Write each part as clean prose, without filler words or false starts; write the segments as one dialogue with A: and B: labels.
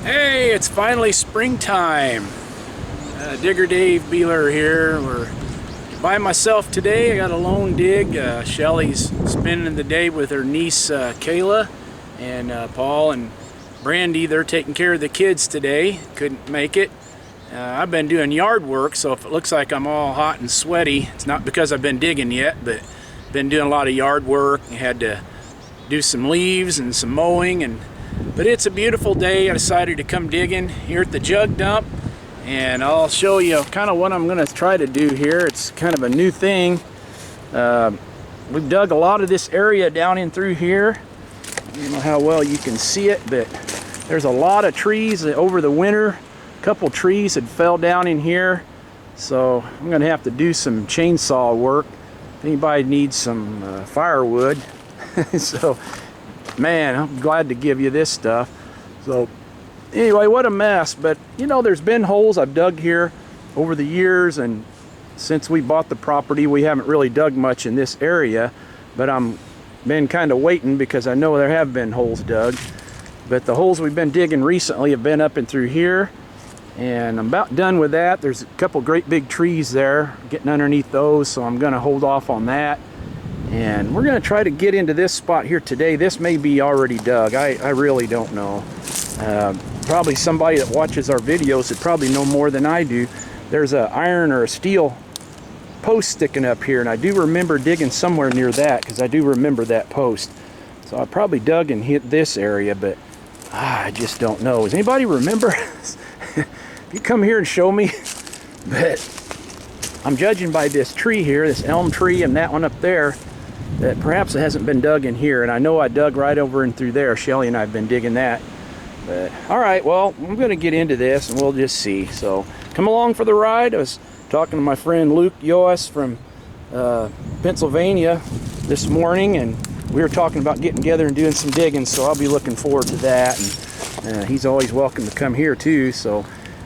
A: Hey, it's finally springtime. Digger Dave Beeler here. We're by myself today. I got a lone dig. Shelley's spending the day with her niece Kayla, and Paul and Brandy, they're taking care of the kids today. Couldn't make it. I've been doing yard work, so if it looks like I'm all hot and sweaty, it's not because I've been digging yet, but been doing a lot of yard work. I had to do some leaves and some mowing, but it's a beautiful day. I decided to come digging here at the Jug Dump, and I'll show you kind of what I'm going to try to do here. It's kind of a new thing. We've dug a lot of this area down in through here. I don't know how well you can see it, but there's a lot of trees over the winter. A couple trees had fell down in here, so I'm going to have to do some chainsaw work. If anybody needs some firewood. So, man, I'm glad to give you this stuff. So, anyway, what a mess. But, you know, there's been holes I've dug here over the years, and since we bought the property, we haven't really dug much in this area. But I'm been kind of waiting because I know there have been holes dug. But the holes we've been digging recently have been up and through here. And I'm about done with that. There's a couple great big trees there, getting underneath those, so I'm going to hold off on that. And we're going to try to get into this spot here today. This may be already dug. I really don't know. Probably somebody that watches our videos would probably know more than I do. There's an iron or a steel post sticking up here, and I do remember digging somewhere near that because I do remember that post. So I probably dug and hit this area, but I just don't know. Does anybody remember? If you come here and show me. But I'm judging by this tree here, this elm tree, and that one up there, that perhaps it hasn't been dug in here. And I know I dug right over and through there. Shelley and I have been digging that. But all right, well, I'm going to get into this and we'll just see. So come along for the ride. I was talking to my friend Luke Yoas from Pennsylvania this morning, and we were talking about getting together and doing some digging, so I'll be looking forward to that. And he's always welcome to come here too. So,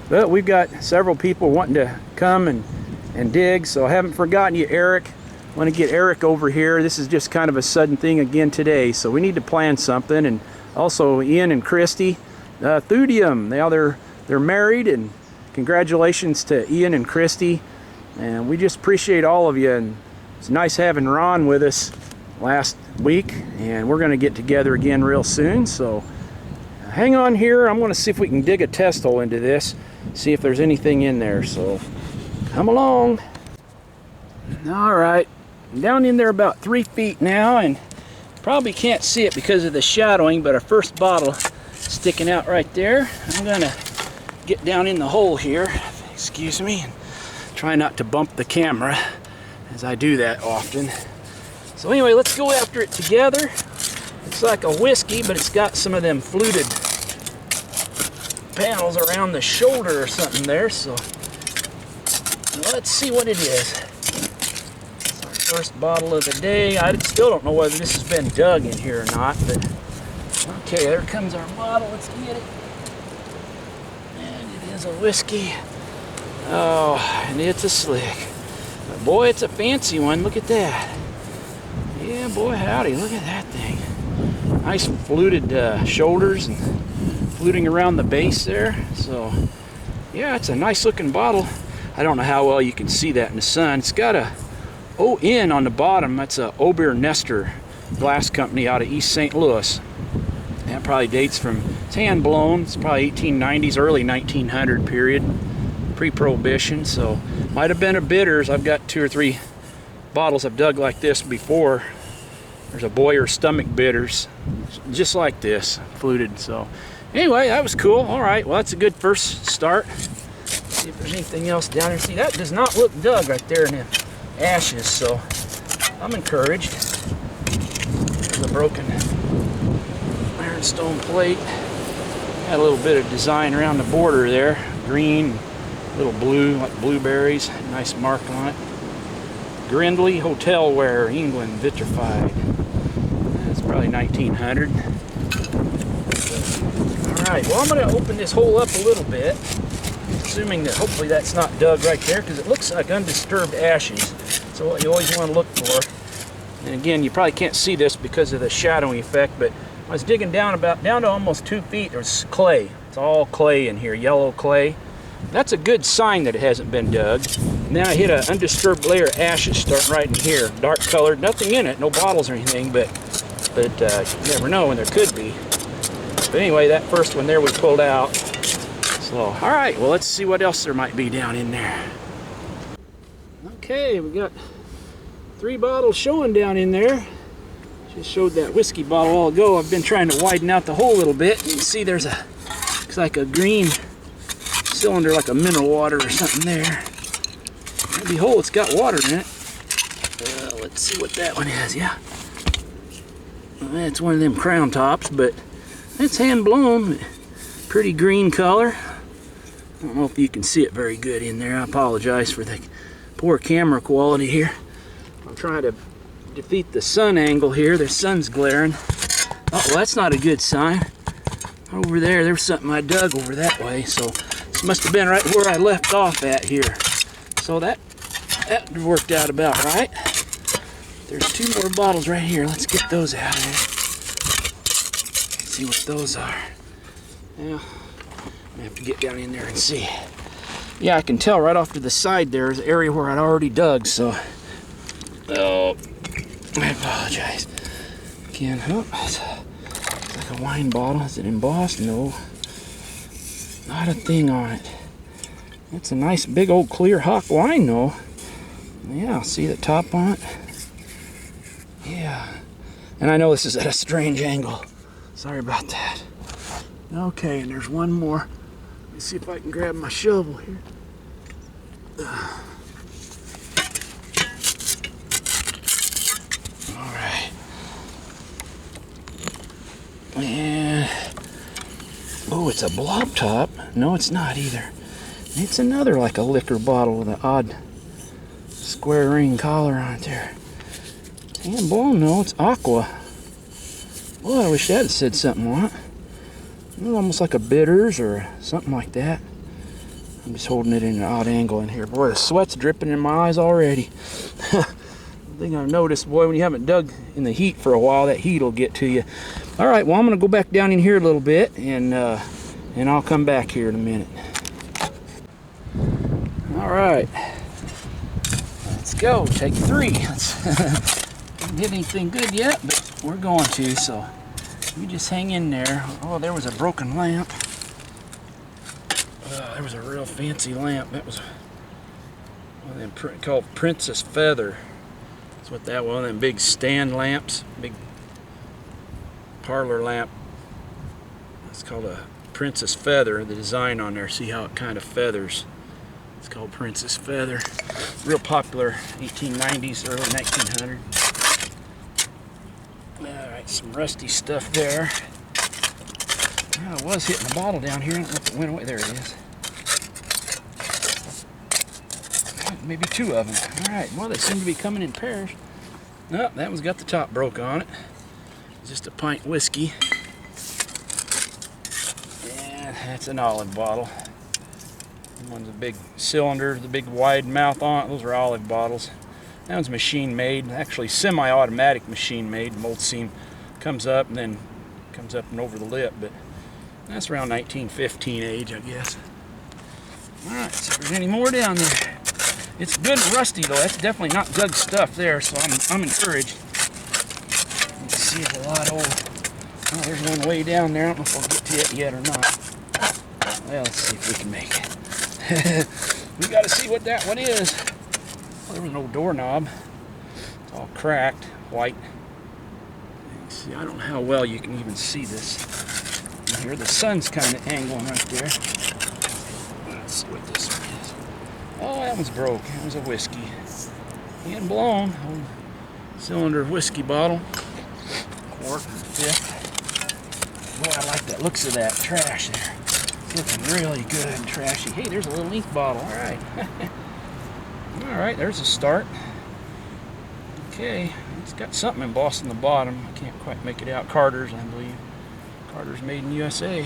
A: but we've got several people wanting to come and dig, so I haven't forgotten you, Eric. I want to get Eric over here. This is just kind of a sudden thing again today, so we need to plan something. And also Ian and Christy Thudium. Now they're married, and congratulations to Ian and Christy. And we just appreciate all of you. And it's nice having Ron with us last week, and we're going to get together again real soon. So hang on here. I'm going to see if we can dig a test hole into this, see if there's anything in there. So come along. All right, down in there about 3 feet now, and probably can't see it because of the shadowing, but our first bottle sticking out right there. I'm gonna get down in the hole here, excuse me, and try not to bump the camera as I do that often. So anyway, let's go after it together. It's like a whiskey, but it's got some of them fluted panels around the shoulder or something there, so let's see what it is. It's our first bottle of the day. I still don't know whether this has been dug in here or not, but okay, there comes our bottle. Let's get it. And it is a whiskey. Oh, and it's a slick. But boy, it's a fancy one. Look at that. Yeah, boy, howdy. Look at that thing. Nice fluted shoulders and fluting around the base there. So, yeah, it's a nice looking bottle. I don't know how well you can see that in the sun. It's got a ON on the bottom. That's a Obeer Nestor glass company out of East St. Louis. That probably dates from, it's hand blown. It's probably 1890s, early 1900 period, pre-prohibition. So might have been a bitters. I've got 2 or 3 bottles I've dug like this before. There's a Boyer stomach bitters, just like this, fluted. So anyway, that was cool. All right, well, that's a good first start. See if there's anything else down there. See, that does not look dug right there in the ashes, so I'm encouraged. There's a broken ironstone plate. Got a little bit of design around the border there. Green, little blue, like blueberries. Nice mark on it. Grindley Hotelware, England, vitrified. That's probably 1900. Alright, well, I'm going to open this hole up a little bit, assuming that hopefully that's not dug right there, because it looks like undisturbed ashes. So what you always want to look for. And again, you probably can't see this because of the shadowing effect, but I was digging down to almost 2 feet. There's clay, It's all clay in here, yellow clay. That's a good sign that it hasn't been dug. And then I hit an undisturbed layer of ashes starting right in here, dark colored, nothing in it, no bottles or anything, but you never know when there could be. But anyway, that first one there we pulled out. So, all right, well, let's see what else there might be down in there. Okay, we got 3 bottles showing down in there. Just showed that whiskey bottle a while ago. I've been trying to widen out the hole a little bit. You can see there's a, looks like a green cylinder, like a mineral water or something there. Behold, it's got water in it. Let's see what that one is. Yeah, it's one of them crown tops, but it's hand blown. Pretty green color. I don't know if you can see it very good in there. I apologize for the poor camera quality here. I'm trying to defeat the sun angle here. The sun's glaring. Oh, well, that's not a good sign. Over there's something I dug over that way, so this must have been right where I left off at here. So that worked out about right. There's 2 more bottles right here. Let's get those out of here. Let's see what those are. Yeah, I have to get down in there and see. Yeah, I can tell right off to the side there is an area where I'd already dug, so. Oh, I apologize. Again, oh, it's like a wine bottle. Is it embossed? No. Not a thing on it. It's a nice big old clear hot wine though. Yeah, see the top on it? Yeah. And I know this is at a strange angle. Sorry about that. Okay, and there's one more. Let me see if I can grab my shovel here. Alright. And oh, it's a blob top. No, it's not either. It's another like a liquor bottle with an odd square ring collar on it there. And blown, no, it's aqua. Boy, I wish that had said something on it. Almost like a bitters or something like that. I'm just holding it in an odd angle in here. Boy, the sweat's dripping in my eyes already. The thing I've noticed, boy, when you haven't dug in the heat for a while, that heat will get to you. All right, well, I'm going to go back down in here a little bit, and I'll come back here in a minute. All right, let's go. Take 3. Haven't hit anything good yet, but we're going to, so you just hang in there. Oh, there was a broken lamp. There was a real fancy lamp. That was one of them called Princess Feather. That's what that was. One of them big stand lamps, big parlor lamp. It's called a Princess Feather. The design on there, see how it kind of feathers. It's called Princess Feather. Real popular 1890s, early 1900s. Alright, some rusty stuff there. Well, I was hitting the bottle down here. I don't know if it went away. There it is. Maybe 2 of them. Alright, well, they seem to be coming in pairs. No, that one's got the top broke on it. Just a pint whiskey. And that's an olive bottle. One's a big cylinder, the big wide mouth on it. Those are olive bottles. That one's machine made, actually semi-automatic machine made. Mold seam comes up and then comes up and over the lip, but that's around 1915 age, I guess. All right, see if there's any more down there. It's good and rusty though. That's definitely not dug stuff there, so I'm encouraged. You can see it's a lot old. Oh, there's one way down there. I don't know if I'll get to it yet or not. Well, let's see if we can make it. We got to see what that one is. Well, there was no doorknob. It's all cracked, white. See, I don't know how well you can even see this in here. The sun's kind of angling right there. Let's see what this one is. Oh, that one's broke. That was a whiskey. And blown. Old cylinder whiskey bottle. Quart, 5th. Boy, I like that. Looks of that trash there. Looking really good and trashy. Hey, there's a little ink bottle. All right. All right, there's a start. Okay, it's got something embossed in the bottom. I can't quite make it out. Carter's, I believe. Carter's made in USA.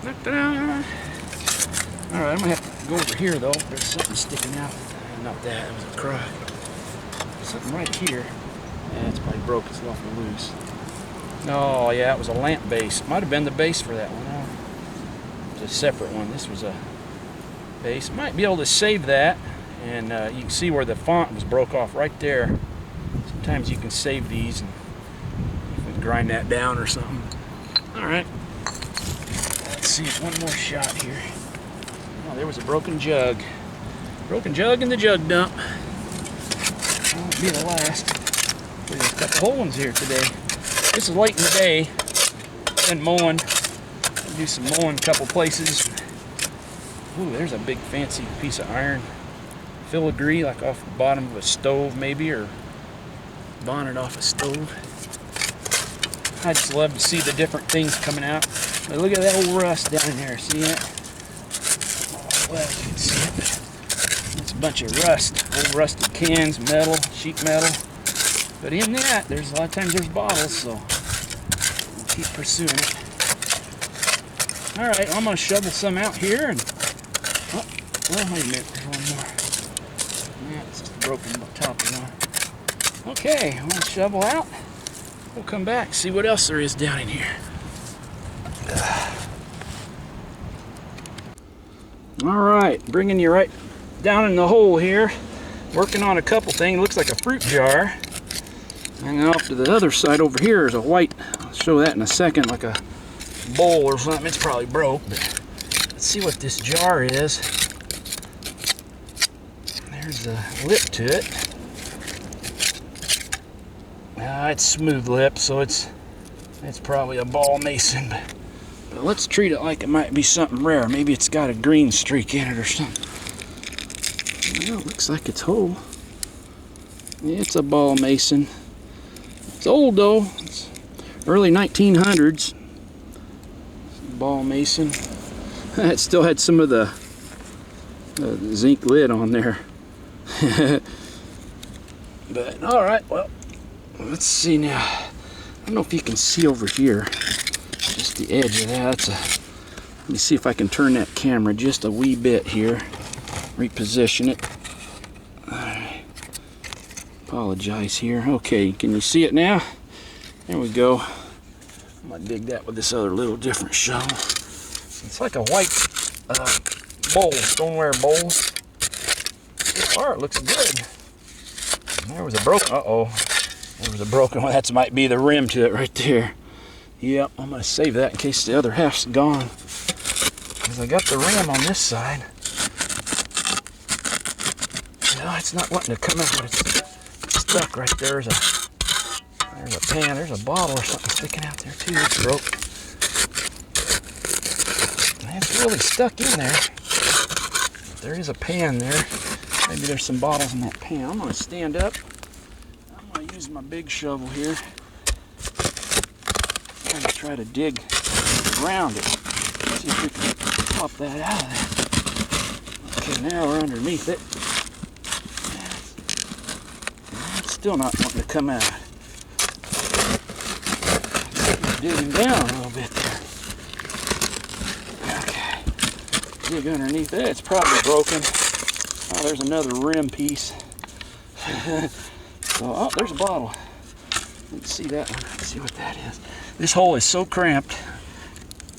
A: Ta-da! All right, I'm gonna have to go over here though. There's something sticking out. Not that. It was a crock. Something right here. Yeah, it's probably broke. It's awful loose. Oh yeah, it was a lamp base. Might have been the base for that one. It's a separate one. This was a base. Might be able to save that, and you can see where the font was broke off right there. Sometimes you can save these and you can grind that down or something. All right. Let's see, one more shot here. Oh, there was a broken jug. Broken jug in the jug dump. Won't be the last. There's a couple whole ones here today. This is late in the day. Been mowing. Do some mowing a couple places. Ooh, there's a big fancy piece of iron filigree, like off the bottom of a stove maybe, or bonnet off a stove. I just love to see the different things coming out. But look at that old rust down in there. See that? Oh, well, you can see it. It's a bunch of rust. Old rusted cans, metal, sheet metal. But in that, there's a lot of times there's bottles, so we'll keep pursuing it. Alright, I'm going to shovel some out here. And oh, well, wait a minute. There's one more. Yeah, it's just broken top one. Okay, I'm going to shovel out. We'll come back, see what else there is down in here. Alright, bringing you right down in the hole here. Working on a couple things. Looks like a fruit jar. And off to the other side over here is a white, I'll show that in a second, like a bowl or something. It's probably broke, but let's see what this jar is. There's a lip to it. It's smooth lip, so it's probably a ball mason, but let's treat it like it might be something rare. Maybe it's got a green streak in it or something. Well, it looks like it's whole. Yeah, it's a ball mason. It's old though. It's early 1900s. Ball mason. It still had some of the zinc lid on there. But all right, well, let's see now. I don't know if you can see over here, just the edge of that. Let me see if I can turn that camera just a wee bit here. Reposition it. Apologize here. Okay, can you see it now? There we go. I'm gonna dig that with this other little different shovel. It's like a white bowl, stoneware bowl. So far it looks good. And there was a broken, there was a broken one. That might be the rim to it right there. Yep, I'm gonna save that in case the other half's gone. Because I got the rim on this side. No, it's not wanting to come out. It's stuck right there. There's a pan, there's a bottle or something sticking out there too. It's broke. And it's really stuck in there. There is a pan there. Maybe there's some bottles in that pan. I'm gonna stand up. I'm gonna use my big shovel here. I'm gonna try to dig around it. See if we can pop that out of there. Okay, now we're underneath it. It's still not wanting to come out. Digging down a little bit there. Okay. Dig underneath that. It's probably broken. Oh, there's another rim piece. So, oh, there's a bottle. Let's see that one. Let's see what that is. This hole is so cramped.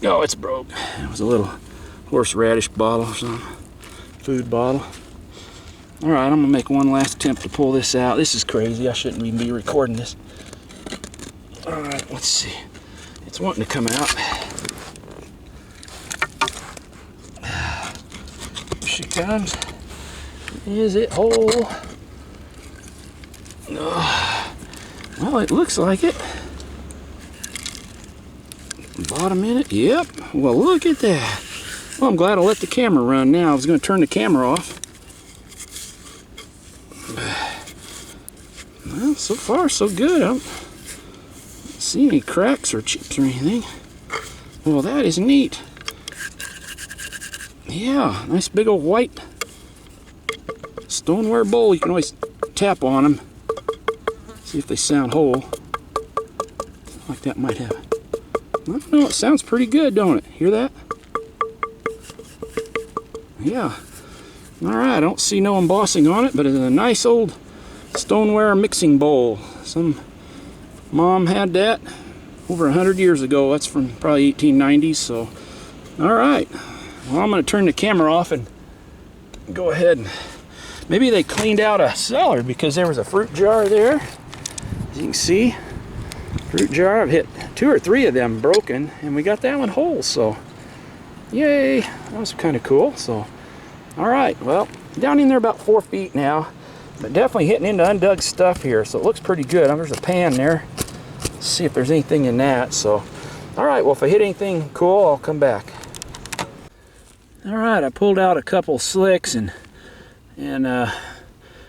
A: Oh, it's broke. It was a little horseradish bottle or something. Food bottle. All right, I'm gonna make one last attempt to pull this out. This is crazy. I shouldn't even be recording this. All right, let's see. It's wanting to come out. Here she comes. Is it whole? Well, it looks like it. Bottom in it. Yep. Well, look at that. Well, I'm glad I let the camera run now. I was going to turn the camera off. Well, so far, so good. I don't see any cracks or chips or anything. Well, that is neat. Yeah, nice big old white stoneware bowl. You can always tap on them. See if they sound whole. Like that might have. I don't know, it sounds pretty good, don't it? Hear that? Yeah. Alright, I don't see no embossing on it, but it's a nice old stoneware mixing bowl. Some mom had that over 100 years ago. That's from probably 1890s, so All right, well, I'm gonna turn the camera off and go ahead and maybe they cleaned out a cellar because there was a fruit jar there. As you can see, fruit jar. I've hit 2 or 3 of them broken, and we got that one whole, so yay, that was kind of cool. So all right, well, down in there about 4 feet now, but definitely hitting into undug stuff here, so it looks pretty good. There's a pan there. Let's see if there's anything in that. So all right, well, if I hit anything cool, I'll come back. All right, I pulled out a couple slicks and a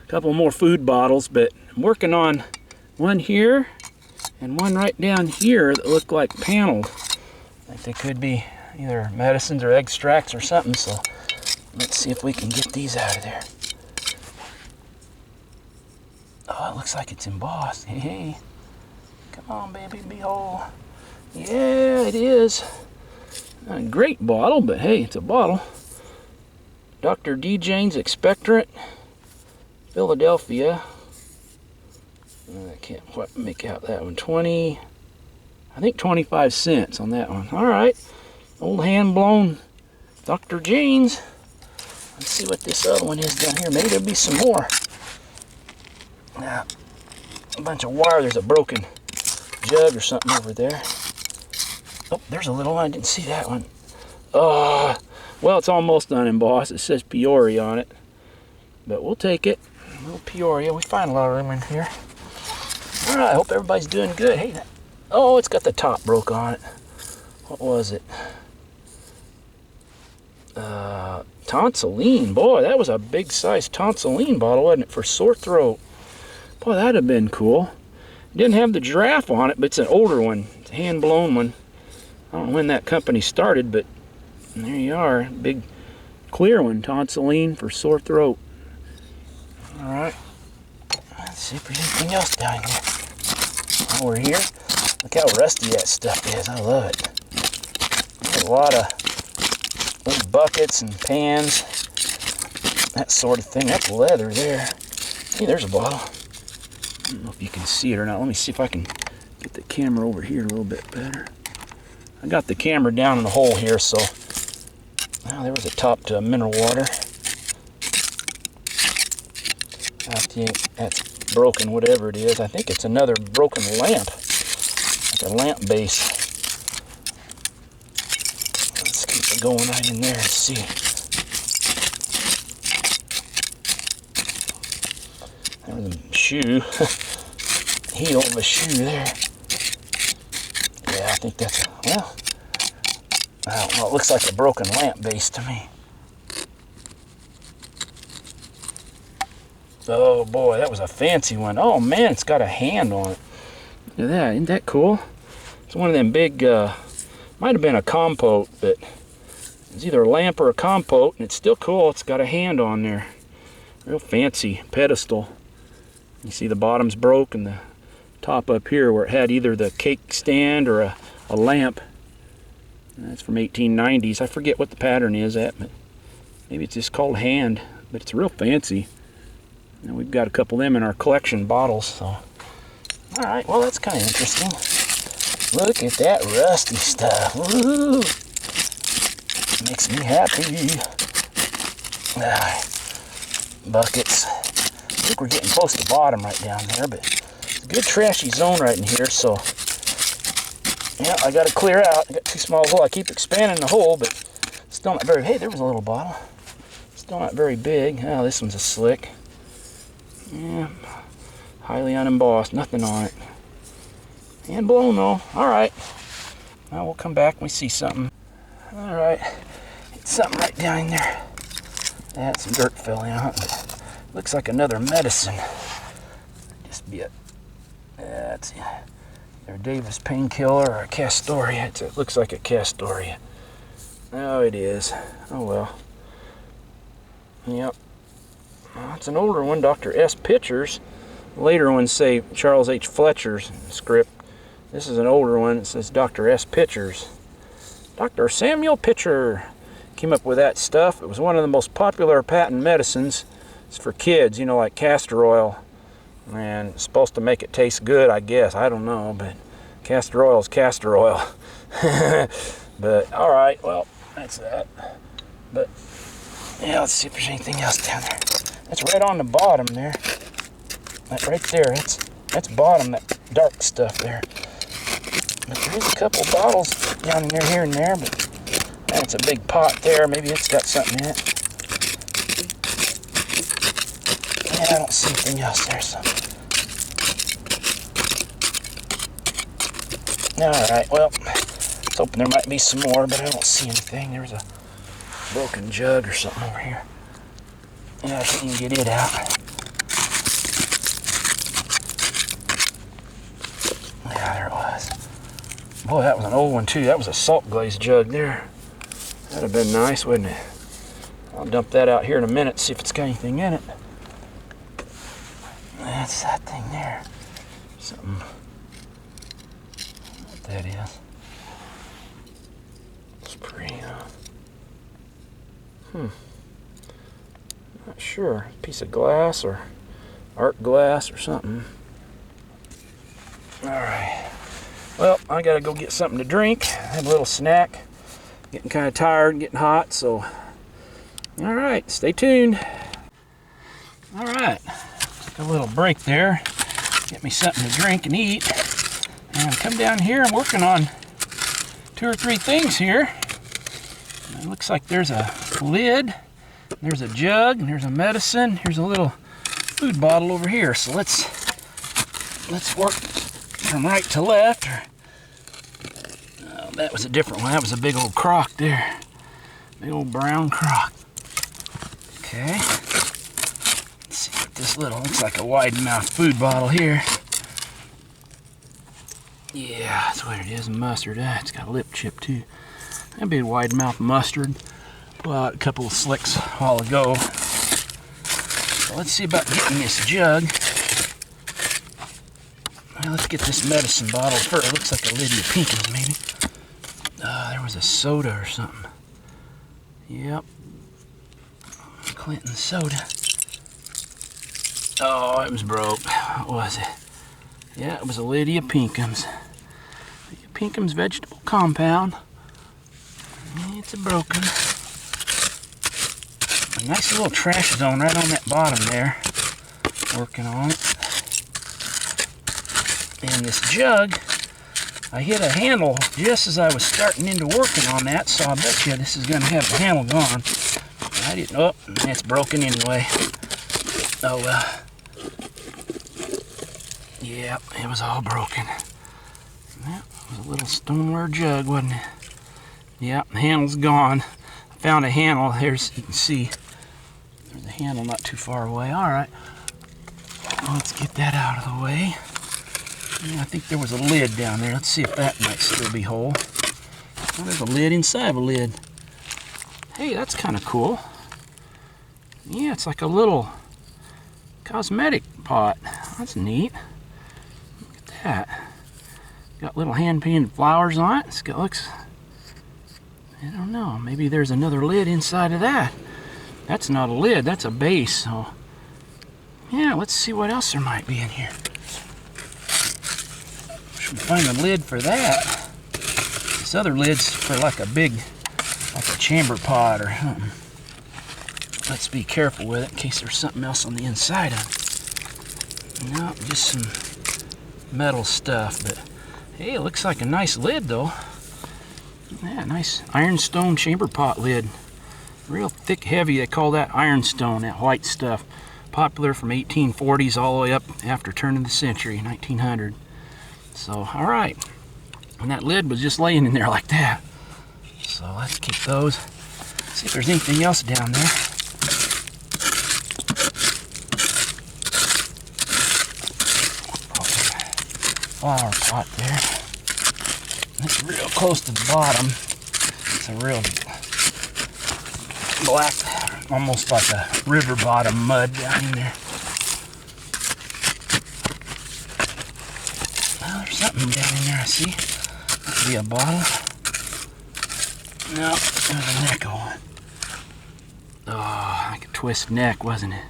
A: couple more food bottles, but I'm working on one here and one right down here that look like paneled. I think they could be either medicines or extracts or something, so let's see if we can get these out of there. Oh, it looks like it's embossed. Hey, come on, baby, be whole. Yeah, it is. Not a great bottle, but hey, it's a bottle. Dr. D. Jane's Expectorant, Philadelphia. I can't quite make out that one. I think 25 cents on that one. All right, old hand-blown Dr. Jane's. Let's see what this other one is down here. Maybe there'll be some more. Now, a bunch of wire. There's a broken jug or something over there. Oh, there's a little one. I didn't see that one. Oh, well, it's almost unembossed. It says Peoria on it, but we'll take it. A little Peoria. We find a lot of them in here. All right, I hope everybody's doing good. Hey, oh, it's got the top broke on it. What was it? Tonsilline. Boy, that was a big size tonsilline bottle, wasn't it, for sore throat? Boy, that'd have been cool. It didn't have the giraffe on it, but it's an older one. It's a hand-blown one. I don't know when that company started, but there you are. Big clear one. Tonsilline for sore throat. All right. Let's see if there's anything else down here. While we're here, look how rusty that stuff is. I love it. There's a lot of little buckets and pans, that sort of thing. That's leather there. Hey, there's a bottle. I don't know if you can see it or not. Let me see if I can get the camera over here a little bit better. I got the camera down in the hole here, so now there was a top to mineral water. I think that's broken, whatever it is. I think it's another broken lamp, like a lamp base. Let's keep it going right in there and see. There's a shoe, heel of a shoe there. Yeah, I think that's a, well, I don't know, it looks like a broken lamp base to me. Oh boy, that was a fancy one. Oh man, it's got a hand on it. Look at that, isn't that cool? It's one of them big, might have been a compote, but it's either a lamp or a compote, and it's still cool. It's got a hand on there. Real fancy pedestal. You see the bottom's broke and the top up here where it had either the cake stand or a lamp. And that's from 1890s. I forget what the pattern is at, but maybe it's just called hand, but it's real fancy. And we've got a couple of them in our collection bottles, so. All right, well, that's kind of interesting. Look at that rusty stuff. Woo! Makes me happy. Buckets. I think we're getting close to the bottom right down there, but it's a good trashy zone right in here, so. Yeah, I got to clear out. I got too small a hole. I keep expanding the hole, but still not very. Hey, there was a little bottle. Still not very big. Oh, this one's a slick. Yeah, highly unembossed, nothing on it. And blown though. Alright. Now we'll come back when we see something. Alright. It's something right down in there. That's some dirt fell in on it. Looks like another medicine. Just be a, that's either Davis painkiller or a Castoria. It looks like a Castoria. Oh, it is. Oh well. Yep. It's an older one, Dr. S. Pitcher's. Later ones say Charles H. Fletcher's script. This is an older one. It says Dr. S. Pitcher's. Dr. Samuel Pitcher came up with that stuff. It was one of the most popular patent medicines. It's for kids, you know, like castor oil. And it's supposed to make it taste good, I guess. I don't know, but castor oil is castor oil. But, all right, well, That's that. But yeah, let's see if there's anything else down there. That's right on the bottom there. That right there, that's bottom, that dark stuff there. But there is a couple bottles down in there, here and there, but that's a big pot there. Maybe it's got something in it. Yeah, I don't see anything else there, so. Alright, well, let's hoping there might be some more, but I don't see anything. There's a broken jug or something over here. Yeah, I can't even get it out. Yeah, there it was. Boy, that was an old one too. That was a salt glazed jug there. That'd have been nice, wouldn't it? I'll dump that out here in a minute, see if it's got anything in it. That's that thing there. Something. What that is. It's pretty, not sure. Piece of glass or art glass or something. Alright. Well, I gotta go get something to drink. Have a little snack. Getting kind of tired and getting hot, so. Alright, stay tuned. Alright. Took a little break there. Get me something to drink and eat. And come down here. I'm working on 2 or 3 things here. It looks like there's a lid. There's a jug, and there's a medicine. Here's a little food bottle over here. So let's work from right to left. Oh, that was a different one. That was a big old crock there. Big old brown crock. Okay. Let's see what this little, looks like a wide mouth food bottle here. Yeah, that's what it is, mustard. It's got a lip chip too. That'd be a wide mouth mustard. Pull out a couple of slicks a while ago. So let's see about getting this jug. Well, let's get this medicine bottle first. It looks like a Lydia Pinkins, maybe. There was a soda or something. Yep. Clinton soda. Oh, it was broke. What was it? Yeah, it was a Lydia Pinkins. Lydia Pinkins vegetable compound. It's a broken. A nice little trash zone right on that bottom there. Working on it. And this jug, I hit a handle just as I was starting into working on that, so I bet you this is going to have the handle gone. I didn't, oh, it's broken anyway. Oh well. Yeah, it was all broken. That was a little stoneware jug, wasn't it? Yeah, the handle's gone. I found a handle. There's, you can see, there's a handle not too far away. All right, let's get that out of the way. Yeah, I think there was a lid down there. Let's see if that might still be whole. Oh, there's a lid inside of a lid. Hey, that's kind of cool. Yeah, it's like a little cosmetic pot. That's neat. Look at that. Got little hand-painted flowers on it. It looks, I don't know, maybe there's another lid inside of that. That's not a lid, that's a base. So, yeah, let's see what else there might be in here. Should we find a lid for that? This other lid's for like a big, like a chamber pot or something. Let's be careful with it in case there's something else on the inside of it. No, just some metal stuff, but hey, it looks like a nice lid though. Yeah, nice ironstone chamber pot lid. Real thick, heavy. They call that ironstone, that white stuff. Popular from 1840s all the way up after turn of the century, 1900. So, all right. And that lid was just laying in there like that. So let's keep those. See if there's anything else down there. Flower pot there. It's real close to the bottom. It's a real black, almost like a river bottom mud down in there. Well, there's something down in there, I see. That could be a bottle. No, there's a neck on it. Oh, like a twist neck, wasn't it?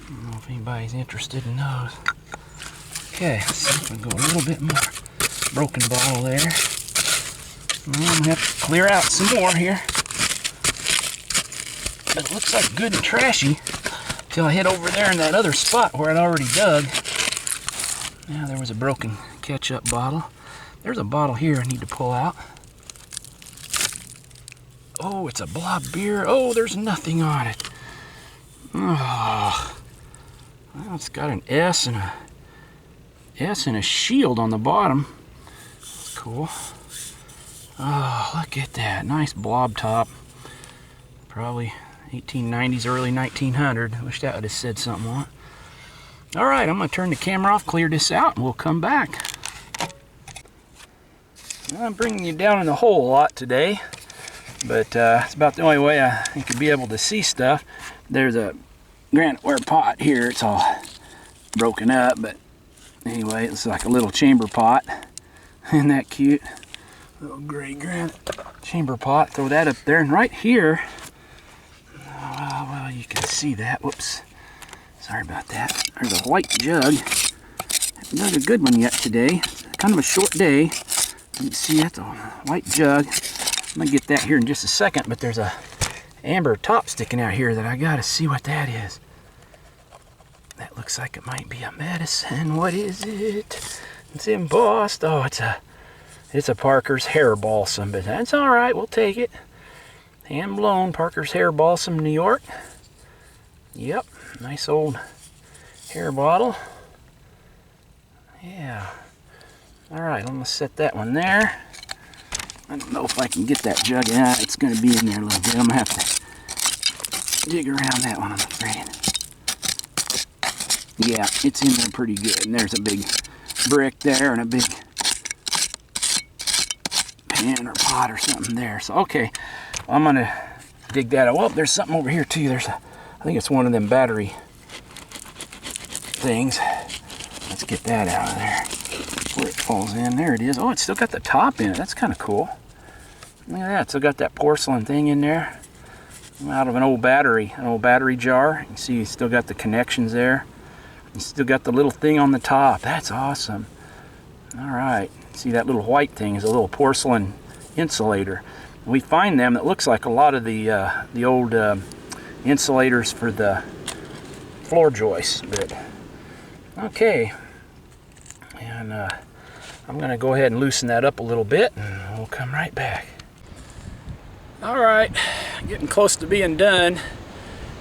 A: I don't know if anybody's interested in those. Okay, let's see if we can go a little bit more. Broken bottle there. I'm gonna have to clear out some more here. But it looks like good and trashy till I head over there in that other spot where I'd already dug. Now there was a broken ketchup bottle. There's a bottle here I need to pull out. Oh, it's a blob beer. Oh, there's nothing on it. Oh, well, it's got an S and a shield on the bottom. That's cool. Oh, look at that. Nice blob top. Probably 1890s, early 1900. I wish that would have said something on it. All right, I'm going to turn the camera off, clear this out, and we'll come back. I'm bringing you down in the hole a lot today, but it's about the only way I think you'll be able to see stuff. There's a graniteware pot here. It's all broken up, but anyway, it's like a little chamber pot. Isn't that cute? Little gray granite chamber pot. Throw that up there, and right here, well, you can see that. Whoops. Sorry about that. There's a white jug. Haven't dug a good one yet today. It's kind of a short day. You can see that's a white jug. I'm going to get that here in just a second, but there's a amber top sticking out here that I got to see what that is. That looks like it might be a medicine. What is it? It's embossed. Oh, it's a Parker's hair balsam, but that's all right. We'll take it. Hand blown Parker's hair balsam, New York. Yep, nice old hair bottle. Yeah. All right, I'm gonna set that one there. I don't know if I can get that jug out. It's gonna be in there a little bit. I'm gonna have to dig around that one, I'm afraid. Yeah, it's in there pretty good. And there's a big brick there and a big pan or pot or something there. So, okay, I'm gonna dig that out. Well, there's something over here too. I think it's one of them battery things. Let's get that out of there. Where it falls in. There it is. Oh, it's still got the top in it. That's kind of cool. Look at that. It's still got that porcelain thing in there. Out of an old battery jar. You can see it's still got the connections there. You still got the little thing on the top. That's awesome. All right. See, that little white thing is a little porcelain insulator. We find them. It looks like a lot of the old insulators for the floor joists. But okay. And I'm going to go ahead and loosen that up a little bit, and we'll come right back. All right, getting close to being done.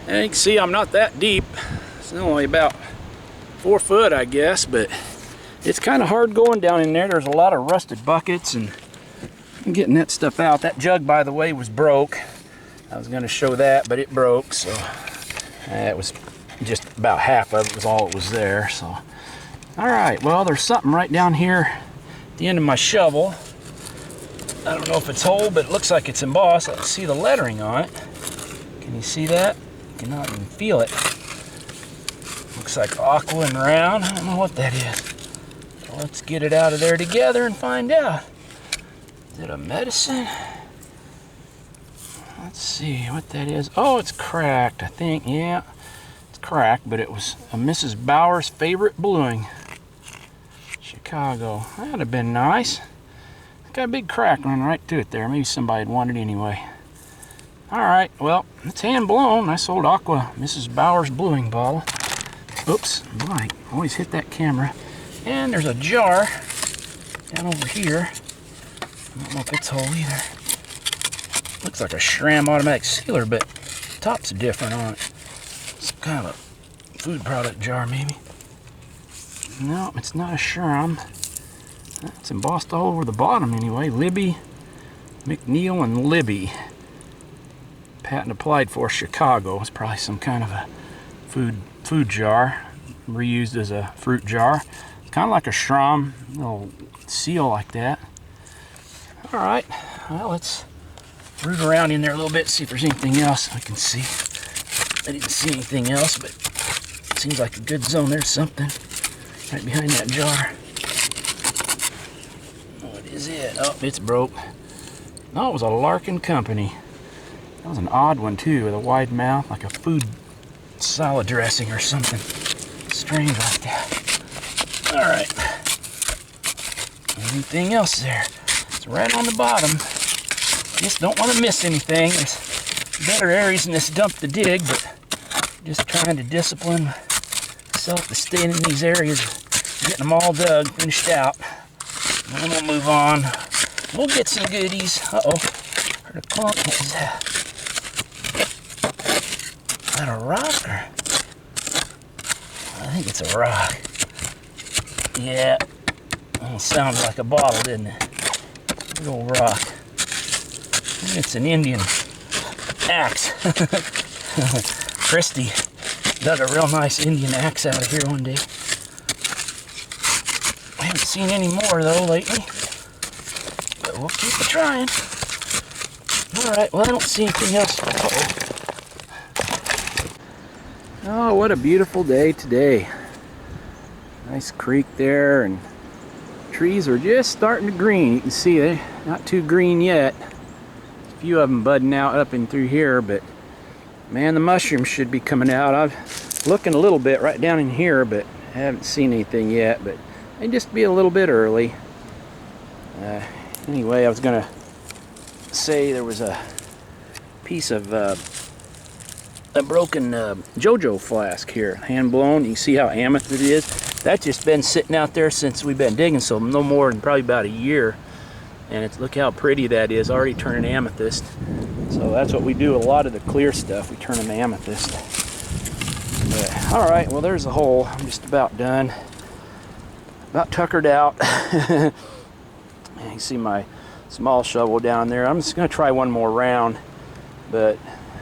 A: And you can see I'm not that deep. It's only about 4 foot, I guess, but it's kind of hard going down in there. There's a lot of rusted buckets, and I'm getting that stuff out. That jug, by the way, was broke. I was going to show that, but it broke, so it was just about half of it was all it was there. So, all right, well, there's something right down here at the end of my shovel. I don't know if it's whole, but it looks like it's embossed. I can see the lettering on it. Can you see that? You cannot even feel it. Looks like aqua and round. I don't know what that is. Well, let's get it out of there together and find out. Is it a medicine? Let's see what that is. Oh, it's cracked, I think. Yeah, it's cracked, but it was a Mrs. Bauer's favorite bluing. Chicago. That'd have been nice. Got a big crack running right through it there. Maybe somebody would want it anyway. All right, well, it's hand blown. Nice old aqua Mrs. Bauer's bluing bottle. Oops, boy, always hit that camera. And there's a jar down over here. I don't know if it's whole either. Looks like a SRAM automatic sealer, but the top's different on it. It's kind of a food product jar, maybe. No, it's not a SRAM. It's embossed all over the bottom anyway. Libby, McNeil, and Libby. Patent applied for Chicago. It's probably some kind of a food jar, reused as a fruit jar. It's kind of like a SRAM, little seal like that. All right, well, let's root around in there a little bit, see if there's anything else I can see. I didn't see anything else, but it seems like a good zone. There's something right behind that jar. What is it? Oh, it's broke. No, it was a Larkin Company. That was an odd one too, with a wide mouth, like a food salad dressing or something strange like that. All right. Anything else there? It's right on the bottom. Just don't want to miss anything. There's better areas in this dump to dig, but just trying to discipline myself to stay in these areas, getting them all dug, finished out. And then we'll move on. We'll get some goodies. Uh-oh, heard a clunk. Is that a rock or? I think it's a rock. Yeah, it sounded like a bottle, didn't it? Big old rock. It's an Indian axe. Christy dug a real nice Indian axe out of here one day. I haven't seen any more though lately, but we'll keep trying. Alright, well I don't see anything else. Oh, what a beautiful day today. Nice creek there, and trees are just starting to green. You can see they're not too green yet. A few of them budding out up and through here, but man, the mushrooms should be coming out. I'm looking a little bit right down in here, but I haven't seen anything yet, but they just be a little bit early. Anyway, I was gonna say there was a piece of a broken JoJo flask here, hand blown. You can see how amethyst it is. That's just been sitting out there since we've been digging, so no more than probably about a year. And it's, look how pretty that is, already turning amethyst. So that's what we do, a lot of the clear stuff, we turn them amethyst. But, all right, well there's a hole. I'm just about done. About tuckered out. You can see my small shovel down there. I'm just gonna try one more round, but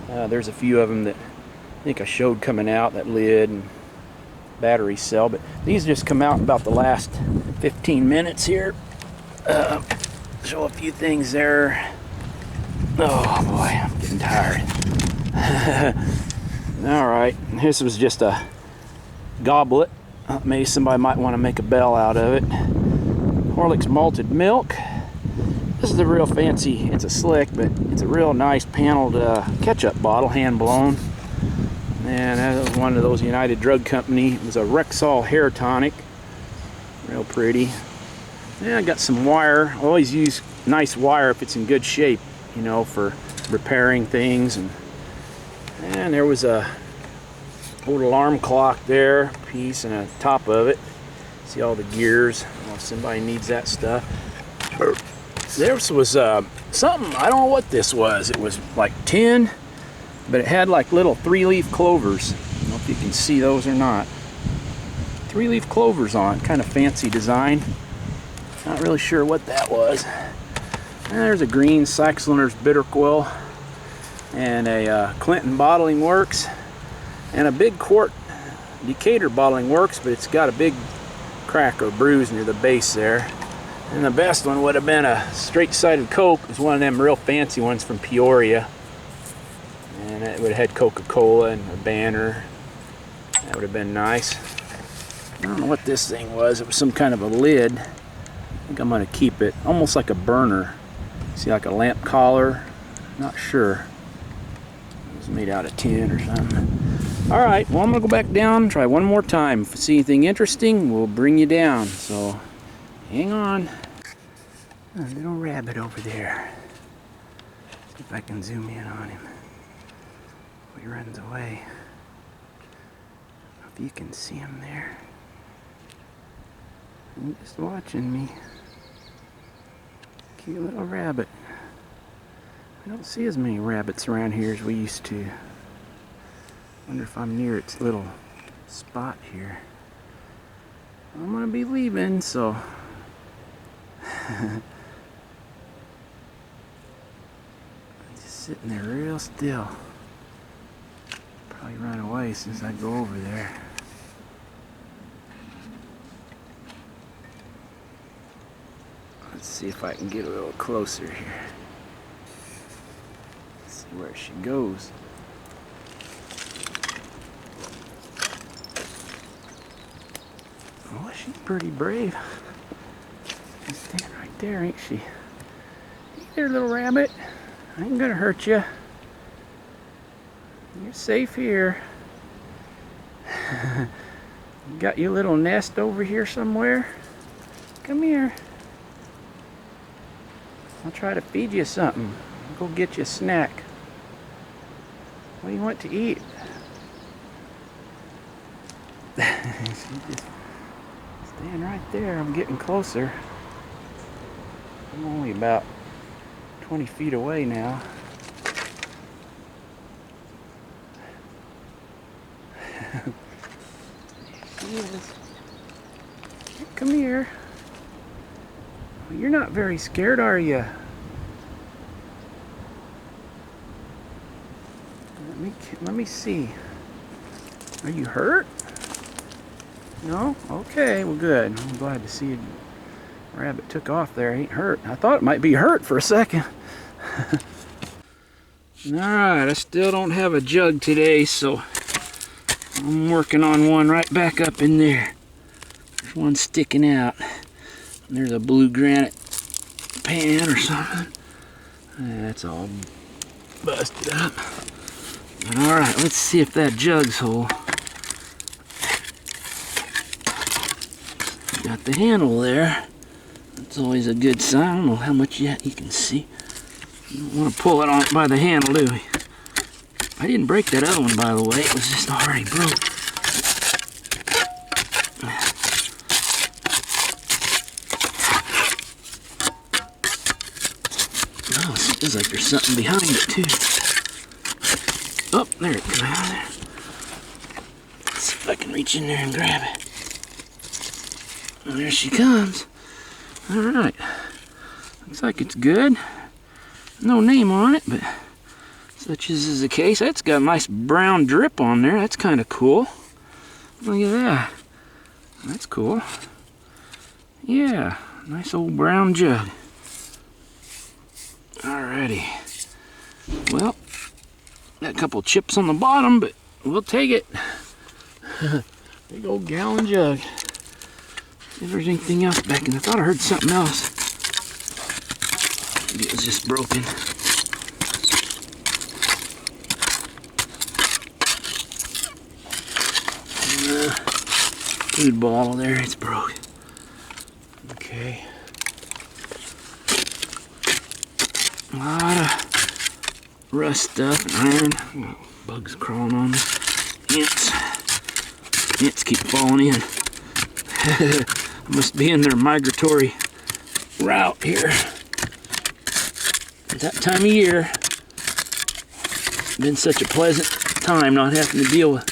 A: there's a few of them that I think I showed coming out, that lid and battery cell, but these just come out about the last 15 minutes here. Show a few things there. Oh boy, I'm getting tired. All right, this was just a goblet. Maybe somebody might want to make a bell out of it. Horlick's malted milk. This is a real fancy, it's a slick, but it's a real nice paneled ketchup bottle, hand blown. And that was one of those United Drug Company. It was a Rexall hair tonic. Real pretty. Yeah, I got some wire. I always use nice wire if it's in good shape, you know, for repairing things. And there was a old alarm clock there, piece, and a top of it. See all the gears. Well, if somebody needs that stuff. There was something, I don't know what this was. It was like tin, but it had like little 3-leaf clovers. I don't know if you can see those or not. 3-leaf clovers on it, kind of fancy design. Not really sure what that was. And there's a green Saxlinder's bitter quill, and a Clinton Bottling Works, and a big quart Decatur Bottling Works, but it's got a big crack or bruise near the base there. And the best one would have been a straight-sided Coke. It was one of them real fancy ones from Peoria. And it would have had Coca-Cola and a banner. That would have been nice. I don't know what this thing was. It was some kind of a lid. I think I'm going to keep it. Almost like a burner. See, like a lamp collar. Not sure. It was made out of tin or something. Alright, well I'm going to go back down, try one more time. If we see anything interesting, we'll bring you down. So, hang on. A little rabbit over there. See if I can zoom in on him. He runs away. I don't know if you can see him there. He's just watching me. Cute little rabbit. I don't see as many rabbits around here as we used to. Wonder if I'm near its little spot here. I'm gonna be leaving, so just sitting there real still. Probably run away since I go over there. Let's see if I can get a little closer here. See where she goes. Oh, she's pretty brave. She's standing right there, ain't she? Hey there, little rabbit. I ain't gonna hurt you. You're safe here. You got your little nest over here somewhere? Come here. I'll try to feed you something. Go get you a snack. What do you want to eat? She's just staying right there. I'm getting closer. I'm only about 20 feet away now. She is. Come here. You're not very scared, are you? Let me see. Are you hurt? No? Okay, well good. I'm glad to see a rabbit took off there. Ain't hurt. I thought it might be hurt for a second. Alright, I still don't have a jug today, so I'm working on one right back up in there. There's one sticking out. There's a blue granite pan or something. That's all busted up. But alright, let's see if that jug's whole. Got the handle there. That's always a good sign. I don't know how much yet you can see. You don't want to pull it on by the handle, do we? I didn't break that other one, by the way. It was just already broke. Oh, it feels like there's something behind it, too. Oh, there it comes out of there. Let's see if I can reach in there and grab it. Well, there she comes. Alright. Looks like it's good. No name on it, but such as is the case. That's got a nice brown drip on there. That's kind of cool. Look at that. That's cool. Yeah, nice old brown jug. Alrighty. Well, got a couple chips on the bottom, but we'll take it. Big old gallon jug. If there's anything else back in there. I thought I heard something else. Maybe it was just broken. Food bottle there, it's broken. Okay. A lot of rust stuff and iron. Bugs crawling on me. Ants keep falling in. Must be in their migratory route here. At that time of year, it's been such a pleasant time not having to deal with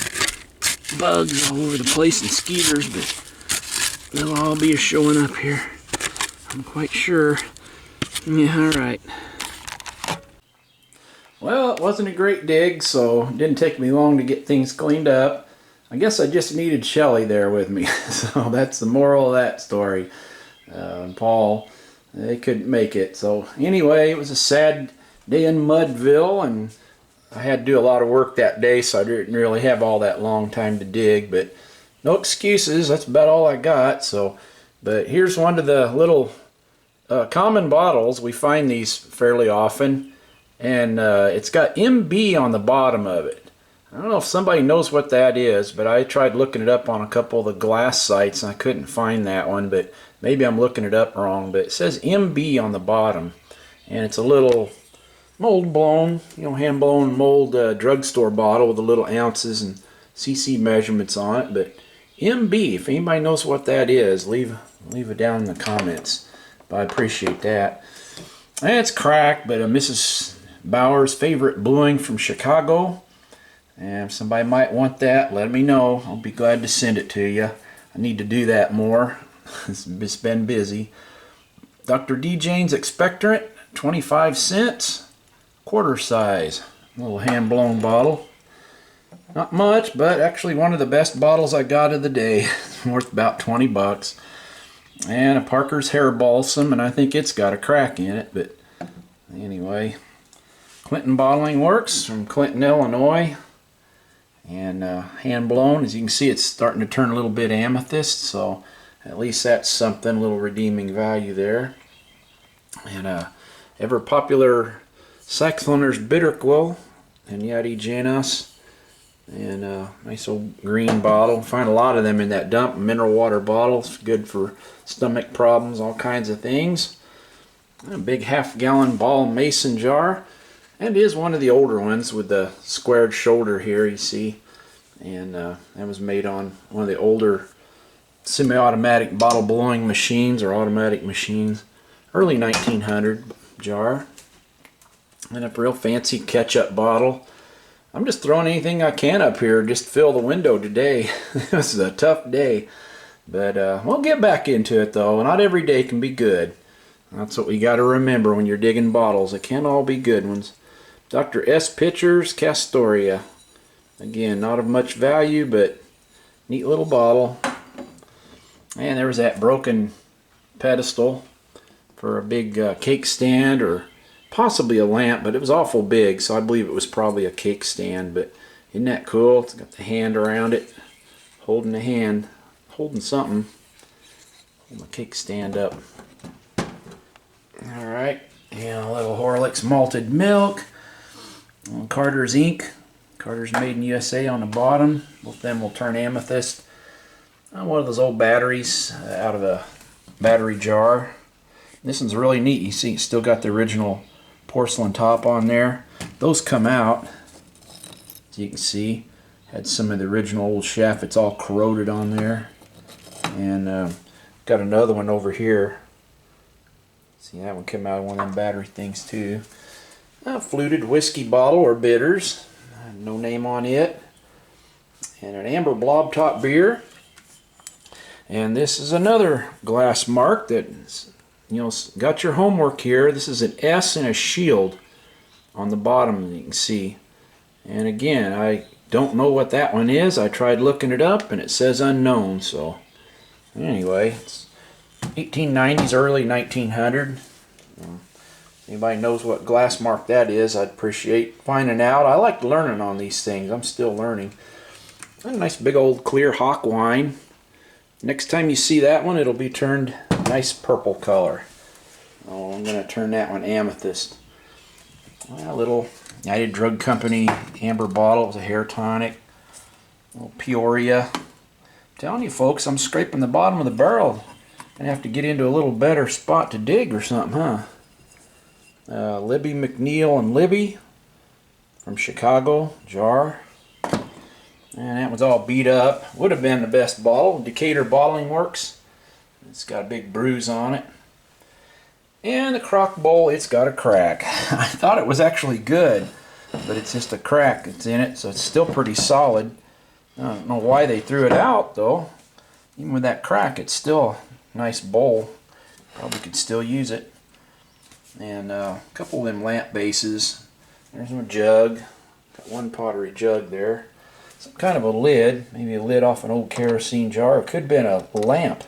A: bugs all over the place and skeeters, but they'll all be showing up here. I'm quite sure. Yeah, alright. Well, it wasn't a great dig, so it didn't take me long to get things cleaned up. I guess I just needed Shelley there with me, so that's the moral of that story. Paul, they couldn't make it. So anyway, it was a sad day in Mudville, and I had to do a lot of work that day, so I didn't really have all that long time to dig, but no excuses. That's about all I got. So, but here's one of the little common bottles. We find these fairly often, and it's got MB on the bottom of it. I don't know if somebody knows what that is, but I tried looking it up on a couple of the glass sites and I couldn't find that one, but maybe I'm looking it up wrong. But it says MB on the bottom, and it's a little mold blown, hand blown mold drugstore bottle with the little ounces and cc measurements on it. But MB, if anybody knows what that is, leave it down in the comments. But I appreciate that. And it's cracked, but Mrs. Bauer's favorite bluing from Chicago. And if somebody might want that, let me know. I'll be glad to send it to you. I need to do that more. It's been busy. Dr. D. Jane's expectorant, 25 cents, quarter size, little hand blown bottle. Not much, but actually one of the best bottles I got of the day. It's worth about 20 bucks. And a Parker's hair balsam, and I think it's got a crack in it, but anyway. Clinton Bottling Works from Clinton, Illinois. And hand blown. As you can see, it's starting to turn a little bit amethyst, so at least that's something, a little redeeming value there. And ever popular Saxoners Bitterquill and Yadi Janus, and nice old green bottle. Find a lot of them in that dump. Mineral water bottles, good for stomach problems, all kinds of things. A big half-gallon ball mason jar. And it is one of the older ones with the squared shoulder here, you see. And that was made on one of the older semi-automatic bottle blowing machines or automatic machines. Early 1900 jar. And a real fancy ketchup bottle. I'm just throwing anything I can up here just to fill the window today. This is a tough day. But we'll get back into it though. Not every day can be good. That's what we got to remember when you're digging bottles. It can't all be good ones. Dr. S. Pitcher's Castoria. Again, not of much value, but neat little bottle. And there was that broken pedestal for a big cake stand or possibly a lamp, but it was awful big, so I believe it was probably a cake stand. But isn't that cool? It's got the hand around it, holding the hand, holding something. Hold my cake stand up. All right, and a little Horlicks malted milk. Carter's ink. Carter's made in USA on the bottom. Both of them will turn amethyst. One of those old batteries out of a battery jar. This one's really neat. You see, it's still got the original porcelain top on there. Those come out, as you can see. Had some of the original old shaft. It's all corroded on there. And got another one over here. See, that one came out of one of them battery things too. A fluted whiskey bottle or bitters. No name on it. And an amber blob top beer. And this is another glass mark that, you know, got your homework here. This is an S and a shield on the bottom, you can see. And again, I don't know what that one is. I tried looking it up and it says unknown. So anyway, it's 1890s, early 1900. Anybody knows what glass mark that is, I'd appreciate finding out. I like learning on these things. I'm still learning. A nice big old clear hock wine. Next time you see that one, it'll be turned nice purple color. Oh, I'm going to turn that one amethyst. A little United Drug Company amber bottle. It was a hair tonic. A little Peoria. I'm telling you folks, I'm scraping the bottom of the barrel. Gonna have to get into a little better spot to dig or something, huh? Libby McNeil and Libby from Chicago, jar. And that one's all beat up. Would have been the best bottle. Decatur Bottling Works. It's got a big bruise on it. And the crock bowl, it's got a crack. I thought it was actually good, but it's just a crack that's in it, so it's still pretty solid. I don't know why they threw it out though. Even with that crack, it's still a nice bowl. Probably could still use it. And a couple of them lamp bases. There's my jug. Got one pottery jug there. Some kind of a lid. Maybe a lid off an old kerosene jar. It could have been a lamp.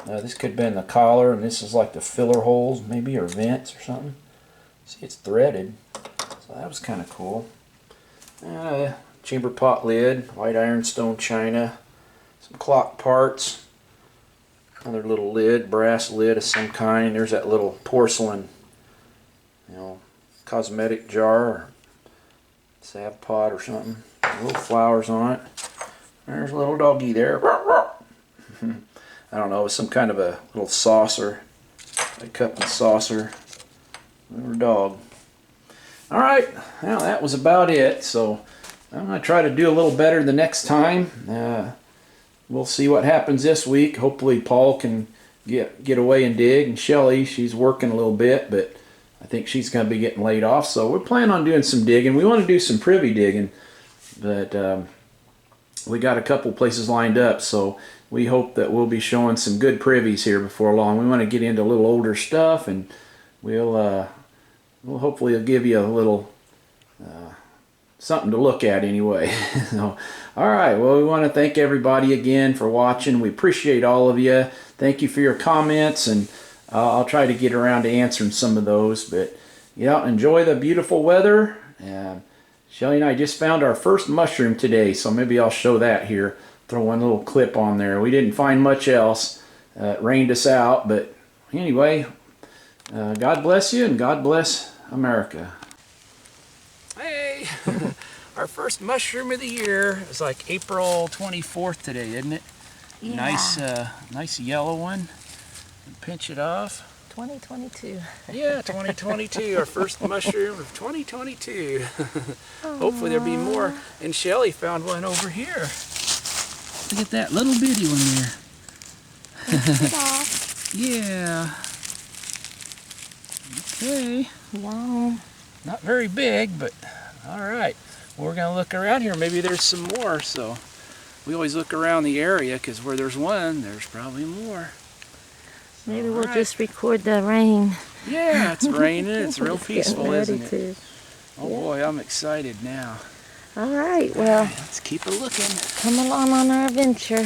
A: This could have been the collar, and this is like the filler holes, maybe, or vents or something. See, it's threaded. So that was kind of cool. Chamber pot lid. White ironstone china. Some clock parts. Another little lid. Brass lid of some kind. There's that little porcelain, you know, cosmetic jar or salve pot or something. Little flowers on it. There's a little doggy there. I don't know, it's some kind of a little saucer. A cup and saucer. Little dog. Alright, well that was about it. So I'm going to try to do a little better the next time. We'll see what happens this week. Hopefully Paul can get away and dig. And Shelley, she's working a little bit, but I think she's going to be getting laid off. So we're planning on doing some digging. We want to do some privy digging, but we got a couple places lined up. So we hope that we'll be showing some good privies here before long. We want to get into a little older stuff, and we'll hopefully give you a little something to look at anyway. So, all right, well, we want to thank everybody again for watching. We appreciate all of you. Thank you for your comments, and I'll try to get around to answering some of those. But yeah, enjoy the beautiful weather. Shelley and I just found our first mushroom today, so maybe I'll show that here. Throw one little clip on there. We didn't find much else. It rained us out, but anyway, God bless you and God bless America. Hey, our first mushroom of the year. It's like April 24th today, isn't it? Yeah. Nice yellow one. Pinch it off.
B: 2022.
A: Yeah, 2022, our first mushroom of 2022. Hopefully there'll be more. And Shelley found one over here. Look at that little bitty one there. Yeah. Okay.
B: Wow.
A: Not very big, but all right. We're gonna look around here. Maybe there's some more. So we always look around the area because where there's one, there's probably more.
B: Maybe we'll just record the rain.
A: Yeah, it's raining. It's real peaceful, isn't it?
B: To.
A: Oh boy, I'm excited now.
B: All right, well,
A: Let's keep a looking.
B: come along on our adventure.